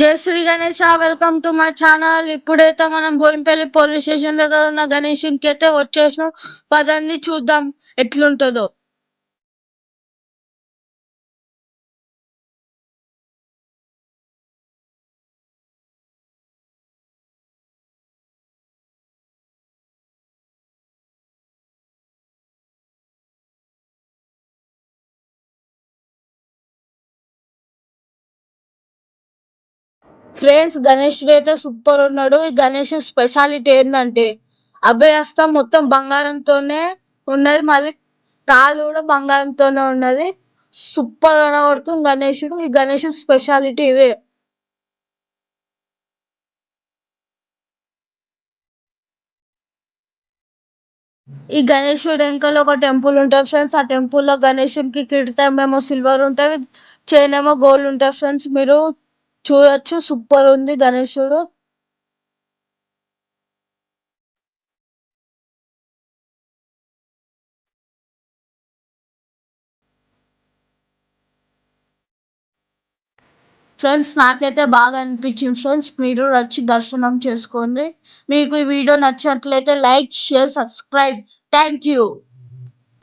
జై Shri Ganesha, welcome to my channel. ఇప్పుడైతే మనం బోయినపల్లి పోలీస్ స్టేషన్ దగ్గర ఉన్న గణేషునికి అయితే వచ్చేసినాం. పదండి చూద్దాం ఎట్లుంటుందో. ఫ్రెండ్స్, గణేషుడు అయితే సూపర్ ఉన్నాడు. ఈ గణేష్ స్పెషాలిటీ ఏంటంటే అభయహస్తం మొత్తం బంగారంతోనే ఉన్నది, మళ్ళీ కాలు కూడా బంగారంతోనే ఉన్నది. సూపర్ కనబడుతుంది గణేషుడు. ఈ గణేష్ స్పెషాలిటీ ఇదే. ఈ గణేశుడు వెనకాల ఒక టెంపుల్ ఉంటుంది ఫ్రెండ్స్. ఆ టెంపుల్ లో గణేశునికి కిరీటం ఏమో సిల్వర్ ఉంటుంది, చైన్ ఏమో గోల్డ్ ఉంటుంది ఫ్రెండ్స్. మీరు చూడొచ్చు, సూపర్ ఉంది గణేశుడు. ఫ్రెండ్స్, నాకైతే బాగా అనిపించింది ఫ్రెండ్స్. మీరు వచ్చి దర్శనం చేసుకోండి. మీకు ఈ వీడియో నచ్చినట్లయితే like, share, subscribe. Thank you.